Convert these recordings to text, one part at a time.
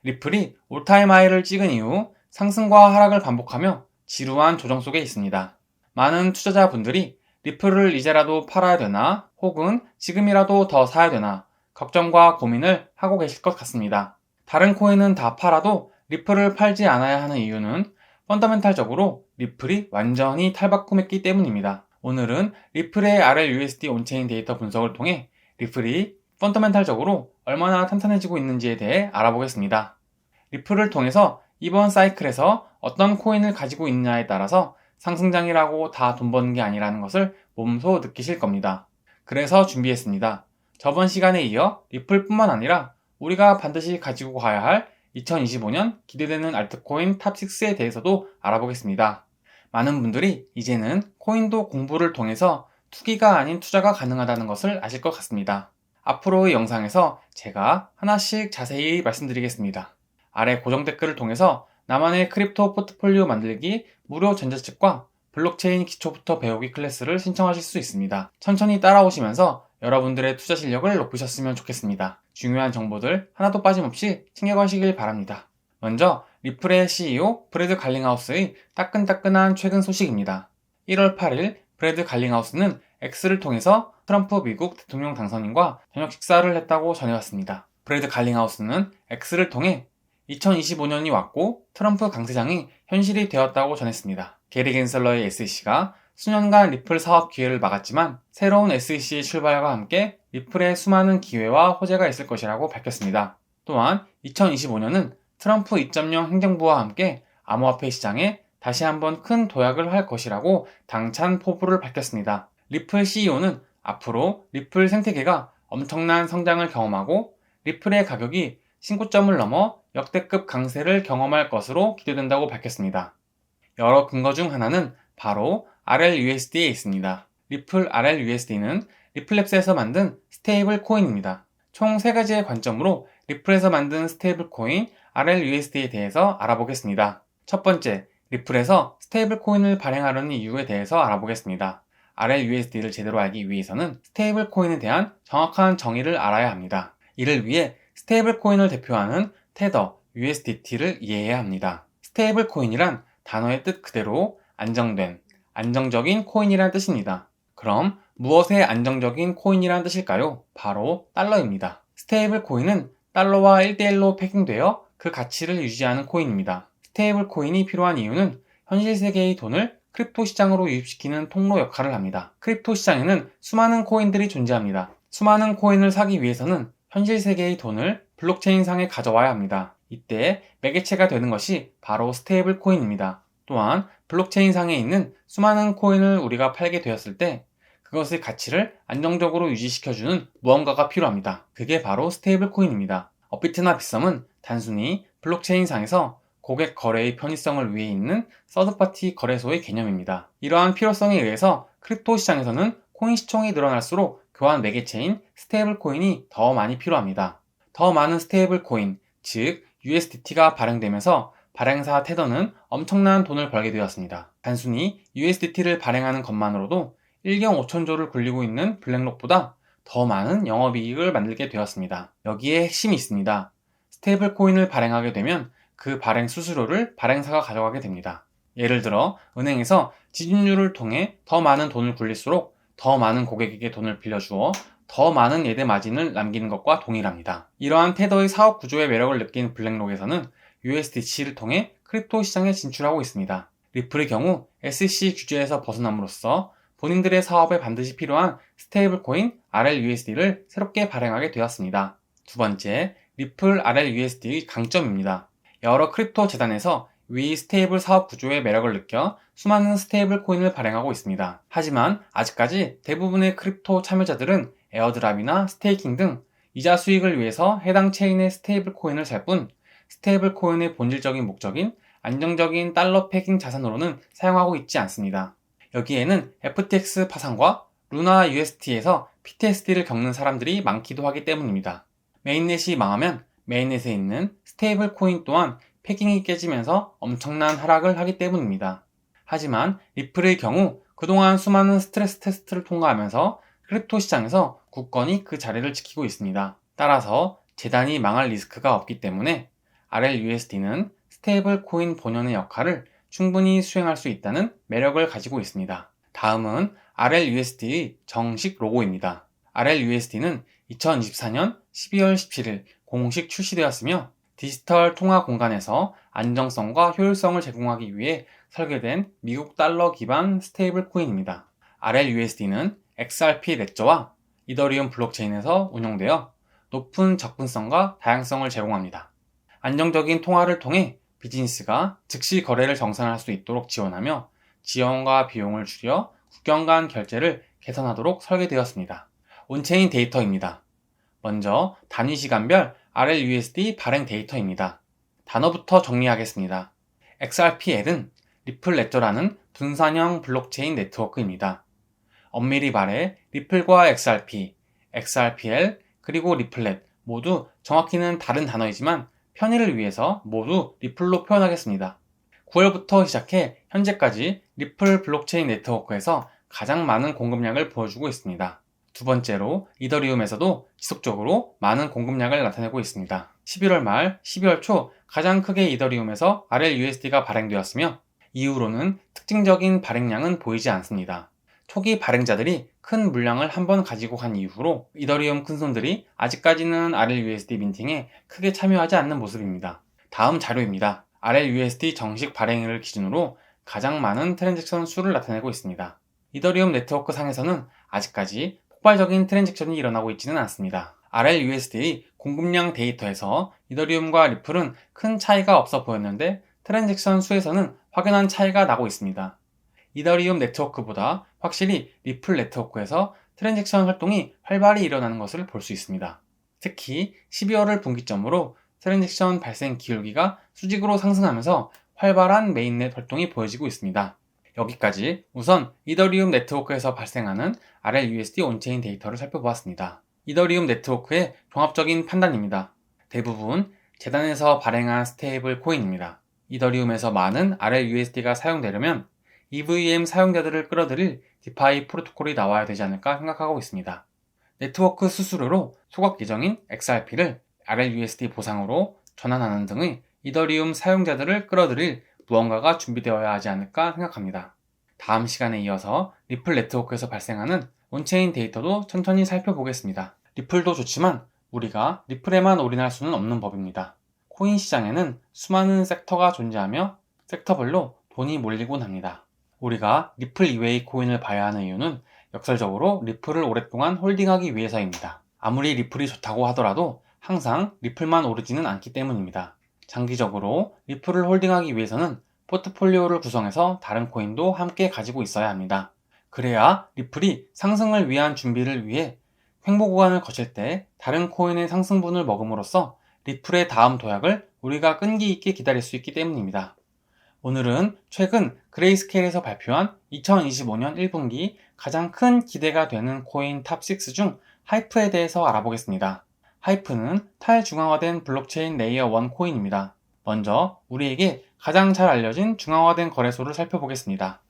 리플이 올타임 하이를 찍은 이후 상승과 하락을 반복하며 지루한 조정 속에 있습니다. 많은 투자자분들이 리플을 이제라도 팔아야 되나 혹은 지금이라도 더 사야 되나 걱정과 고민을 하고 계실 것 같습니다. 다른 코인은 다 팔아도 리플을 팔지 않아야 하는 이유는 펀더멘탈적으로 리플이 완전히 탈바꿈했기 때문입니다. 오늘은 리플의 RLUSD 온체인 데이터 분석을 통해 리플이 펀더멘탈적으로 얼마나 탄탄해지고 있는지에 대해 알아보겠습니다. 리플을 통해서 이번 사이클에서 어떤 코인을 가지고 있느냐에 따라서 상승장이라고 다 돈 버는 게 아니라는 것을 몸소 느끼실 겁니다. 그래서 준비했습니다. 저번 시간에 이어 리플뿐만 아니라 우리가 반드시 가지고 가야 할 2025년 기대되는 알트코인 탑6에 대해서도 알아보겠습니다. 많은 분들이 이제는 코인도 공부를 통해서 투기가 아닌 투자가 가능하다는 것을 아실 것 같습니다. 앞으로의 영상에서 제가 하나씩 자세히 말씀드리겠습니다. 아래 고정 댓글을 통해서 나만의 크립토 포트폴리오 만들기 무료 전자책과 블록체인 기초부터 배우기 클래스를 신청하실 수 있습니다. 천천히 따라오시면서 여러분들의 투자 실력을 높이셨으면 좋겠습니다. 중요한 정보들 하나도 빠짐없이 챙겨가시길 바랍니다. 먼저 리플의 CEO 브래드 갈링하우스의 따끈따끈한 최근 소식입니다. 1월 8일 브래드 갈링하우스는 X를 통해서 트럼프 미국 대통령 당선인과 저녁 식사를 했다고 전해왔습니다. 브래드 갈링하우스는 X를 통해 2025년이 왔고 트럼프 강세장이 현실이 되었다고 전했습니다. 게리 겐슬러의 SEC가 수년간 리플 사업 기회를 막았지만 새로운 SEC의 출발과 함께 리플에 수많은 기회와 호재가 있을 것이라고 밝혔습니다. 또한 2025년은 트럼프 2.0 행정부와 함께 암호화폐 시장에 다시 한번 큰 도약을 할 것이라고 당찬 포부를 밝혔습니다. 리플 CEO는 앞으로 리플 생태계가 엄청난 성장을 경험하고 리플의 가격이 신고점을 넘어 역대급 강세를 경험할 것으로 기대된다고 밝혔습니다. 여러 근거 중 하나는 바로 RLUSD에 있습니다. 리플 RLUSD는 리플랩스에서 만든 스테이블 코인입니다. 총 3가지의 관점으로 리플에서 만든 스테이블 코인 RLUSD에 대해서 알아보겠습니다. 첫 번째, 리플에서 스테이블 코인을 발행하려는 이유에 대해서 알아보겠습니다. RLUSD를 제대로 알기 위해서는 스테이블 코인에 대한 정확한 정의를 알아야 합니다. 이를 위해 스테이블 코인을 대표하는 테더, USDT를 이해해야 합니다. 스테이블 코인이란 단어의 뜻 그대로 안정된, 안정적인 코인이란 뜻입니다. 그럼 무엇의 안정적인 코인이란 뜻일까요? 바로 달러입니다. 스테이블 코인은 달러와 1대1로 패킹되어 그 가치를 유지하는 코인입니다. 스테이블 코인이 필요한 이유는 현실 세계의 돈을 크립토 시장으로 유입시키는 통로 역할을 합니다. 크립토 시장에는 수많은 코인들이 존재합니다. 수많은 코인을 사기 위해서는 현실 세계의 돈을 블록체인 상에 가져와야 합니다. 이때 매개체가 되는 것이 바로 스테이블 코인입니다. 또한 블록체인 상에 있는 수많은 코인을 우리가 팔게 되었을 때 그것의 가치를 안정적으로 유지시켜주는 무언가가 필요합니다. 그게 바로 스테이블 코인입니다. 업비트나 빗썸은 단순히 블록체인 상에서 고객 거래의 편의성을 위해 있는 서드파티 거래소의 개념입니다. 이러한 필요성에 의해서 크립토 시장에서는 코인 시총이 늘어날수록 교환 매개체인 스테이블 코인이 더 많이 필요합니다. 더 많은 스테이블 코인, 즉 USDT가 발행되면서 발행사 테더는 엄청난 돈을 벌게 되었습니다. 단순히 USDT를 발행하는 것만으로도 1경 5천조를 굴리고 있는 블랙록보다 더 많은 영업이익을 만들게 되었습니다. 여기에 핵심이 있습니다. 스테이블 코인을 발행하게 되면 그 발행 수수료를 발행사가 가져가게 됩니다. 예를 들어 은행에서 지준율을 통해 더 많은 돈을 굴릴수록 더 많은 고객에게 돈을 빌려주어 더 많은 예대 마진을 남기는 것과 동일합니다. 이러한 테더의 사업 구조의 매력을 느낀 블랙록에서는 USDT를 통해 크립토 시장에 진출하고 있습니다. 리플의 경우 SEC 규제에서 벗어남으로써 본인들의 사업에 반드시 필요한 스테이블 코인 RLUSD를 새롭게 발행하게 되었습니다. 두 번째, 리플 RLUSD의 강점입니다. 여러 크립토 재단에서 위 스테이블 사업 구조의 매력을 느껴 수많은 스테이블 코인을 발행하고 있습니다. 하지만 아직까지 대부분의 크립토 참여자들은 에어드랍이나 스테이킹 등 이자 수익을 위해서 해당 체인의 스테이블 코인을 살 뿐 스테이블 코인의 본질적인 목적인 안정적인 달러 패킹 자산으로는 사용하고 있지 않습니다. 여기에는 FTX 파산과 루나 UST에서 PTSD를 겪는 사람들이 많기도 하기 때문입니다. 메인넷이 망하면 메인넷에 있는 스테이블 코인 또한 패킹이 깨지면서 엄청난 하락을 하기 때문입니다. 하지만 리플의 경우 그동안 수많은 스트레스 테스트를 통과하면서 크립토 시장에서 굳건히 그 자리를 지키고 있습니다. 따라서 재단이 망할 리스크가 없기 때문에 RLUSD는 스테이블 코인 본연의 역할을 충분히 수행할 수 있다는 매력을 가지고 있습니다. 다음은 RLUSD의 정식 로고입니다. RLUSD는 2024년 12월 17일 공식 출시되었으며 디지털 통화 공간에서 안정성과 효율성을 제공하기 위해 설계된 미국 달러 기반 스테이블 코인입니다. RLUSD는 XRP 레저와 이더리움 블록체인에서 운용되어 높은 접근성과 다양성을 제공합니다. 안정적인 통화를 통해 비즈니스가 즉시 거래를 정산할 수 있도록 지원하며 지원과 비용을 줄여 국경 간 결제를 개선하도록 설계되었습니다. 온체인 데이터입니다. 먼저 단위 시간별 RLUSD 발행 데이터입니다. 단어부터 정리하겠습니다. XRPL은 리플 레저라는 분산형 블록체인 네트워크입니다. 엄밀히 말해 리플과 XRP, XRPL, 그리고 리플렛 모두 정확히는 다른 단어이지만 편의를 위해서 모두 리플로 표현하겠습니다. 9월부터 시작해 현재까지 리플 블록체인 네트워크에서 가장 많은 공급량을 보여주고 있습니다. 두 번째로 이더리움에서도 지속적으로 많은 공급량을 나타내고 있습니다. 11월 말, 12월 초 가장 크게 이더리움에서 RLUSD가 발행되었으며 이후로는 특징적인 발행량은 보이지 않습니다. 초기 발행자들이 큰 물량을 한번 가지고 간 이후로 이더리움 큰손들이 아직까지는 RLUSD 민팅에 크게 참여하지 않는 모습입니다. 다음 자료입니다. RLUSD 정식 발행일을 기준으로 가장 많은 트랜잭션 수를 나타내고 있습니다. 이더리움 네트워크 상에서는 아직까지 폭발적인 트랜잭션이 일어나고 있지는 않습니다. RLUSD의 공급량 데이터에서 이더리움과 리플은 큰 차이가 없어 보였는데 트랜잭션 수에서는 확연한 차이가 나고 있습니다. 이더리움 네트워크보다 확실히 리플 네트워크에서 트랜잭션 활동이 활발히 일어나는 것을 볼 수 있습니다. 특히 12월을 분기점으로 트랜잭션 발생 기울기가 수직으로 상승하면서 활발한 메인넷 활동이 보여지고 있습니다. 여기까지 우선 이더리움 네트워크에서 발생하는 RLUSD 온체인 데이터를 살펴보았습니다. 이더리움 네트워크의 종합적인 판단입니다. 대부분 재단에서 발행한 스테이블 코인입니다. 이더리움에서 많은 RLUSD가 사용되려면 EVM 사용자들을 끌어들일 디파이 프로토콜이 나와야 되지 않을까 생각하고 있습니다. 네트워크 수수료로 소각 예정인 XRP를 RLUSD 보상으로 전환하는 등의 이더리움 사용자들을 끌어들일 무언가가 준비되어야 하지 않을까 생각합니다. 다음 시간에 이어서 리플 네트워크에서 발생하는 온체인 데이터도 천천히 살펴보겠습니다. 리플도 좋지만 우리가 리플에만 올인할 수는 없는 법입니다. 코인 시장에는 수많은 섹터가 존재하며 섹터별로 돈이 몰리곤 합니다. 우리가 리플 이외의 코인을 봐야 하는 이유는 역설적으로 리플을 오랫동안 홀딩하기 위해서입니다. 아무리 리플이 좋다고 하더라도 항상 리플만 오르지는 않기 때문입니다. 장기적으로 리플을 홀딩하기 위해서는 포트폴리오를 구성해서 다른 코인도 함께 가지고 있어야 합니다. 그래야 리플이 상승을 위한 준비를 위해 횡보 구간을 거칠 때 다른 코인의 상승분을 먹음으로써 리플의 다음 도약을 우리가 끈기 있게 기다릴 수 있기 때문입니다. 오늘은 최근 그레이스케일에서 발표한 2025년 1분기 가장 큰 기대가 되는 코인 탑6 중 하이프에 대해서 알아보겠습니다. 하이프는 탈중앙화된 블록체인 레이어 1 코인입니다. 먼저 우리에게 가장 잘 알려진 중앙화된 거래소를 살펴보겠습니다.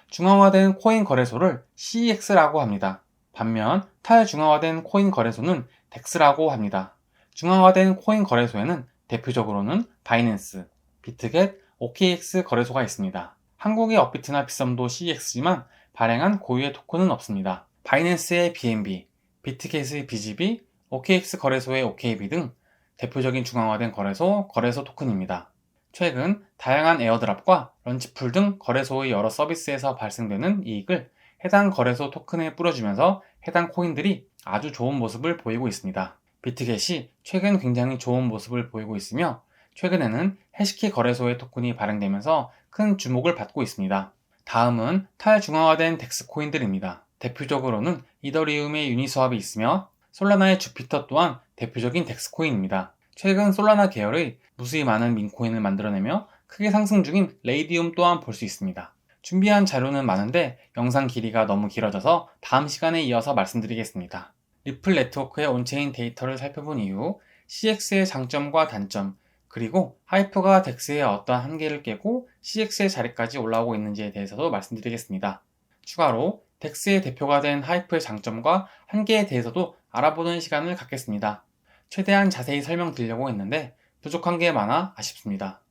중앙화된 코인 거래소를 CEX라고 합니다. 반면 탈중앙화된 코인 거래소는 DEX라고 합니다. 중앙화된 코인 거래소에는 대표적으로는 바이낸스, 비트겟, OKX 거래소가 있습니다. 한국의 업비트나 비썸도 CEX지만 발행한 고유의 토큰은 없습니다. 바이낸스의 BNB, 비트겟의 BGB, OKX 거래소의 OKB 등 대표적인 중앙화된 거래소 토큰입니다. 최근 다양한 에어드랍과 런치풀 등 거래소의 여러 서비스에서 발생되는 이익을 해당 거래소 토큰에 뿌려주면서 해당 코인들이 아주 좋은 모습을 보이고 있습니다. 비트겟이 최근 굉장히 좋은 모습을 보이고 있으며 최근에는 해시키 거래소의 토큰이 발행되면서 큰 주목을 받고 있습니다. 다음은 탈중앙화된 덱스 코인들입니다. 대표적으로는 이더리움의 유니스왑이 있으며 솔라나의 주피터 또한 대표적인 덱스 코인입니다. 최근 솔라나 계열의 무수히 많은 민코인을 만들어내며 크게 상승 중인 레이디움 또한 볼 수 있습니다. 준비한 자료는 많은데 영상 길이가 너무 길어져서 다음 시간에 이어서 말씀드리겠습니다. 리플 네트워크의 온체인 데이터를 살펴본 이후 CX의 장점과 단점, 그리고 하이프가 덱스의 어떤 한계를 깨고 CX의 자리까지 올라오고 있는지에 대해서도 말씀드리겠습니다. 추가로 덱스의 대표가 된 하이프의 장점과 한계에 대해서도 알아보는 시간을 갖겠습니다. 최대한 자세히 설명드리려고 했는데 부족한 게 많아 아쉽습니다.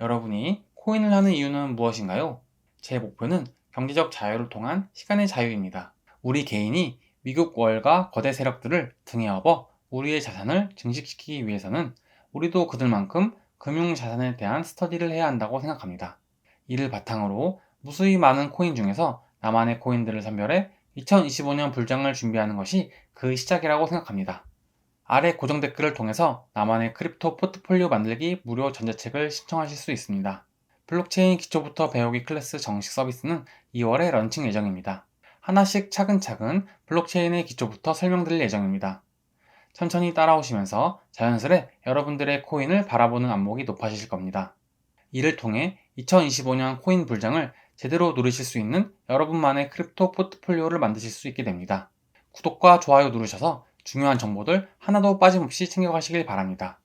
여러분이 코인을 하는 이유는 무엇인가요? 제 목표는 경제적 자유를 통한 시간의 자유입니다. 우리 개인이 미국 월가 거대 세력들을 등에 업어 우리의 자산을 증식시키기 위해서는 우리도 그들만큼 금융 자산에 대한 스터디를 해야 한다고 생각합니다. 이를 바탕으로 무수히 많은 코인 중에서 나만의 코인들을 선별해 2025년 불장을 준비하는 것이 그 시작이라고 생각합니다. 아래 고정 댓글을 통해서 나만의 크립토 포트폴리오 만들기 무료 전자책을 신청하실 수 있습니다. 블록체인 기초부터 배우기 클래스 정식 서비스는 2월에 런칭 예정입니다. 하나씩 차근차근 블록체인의 기초부터 설명드릴 예정입니다. 천천히 따라오시면서 자연스레 여러분들의 코인을 바라보는 안목이 높아지실 겁니다. 이를 통해 2025년 코인 불장을 제대로 누리실 수 있는 여러분만의 크립토 포트폴리오를 만드실 수 있게 됩니다. 구독과 좋아요 누르셔서 중요한 정보들 하나도 빠짐없이 챙겨가시길 바랍니다.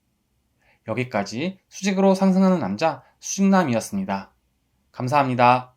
여기까지 수직으로 상승하는 남자 수직남이었습니다. 감사합니다.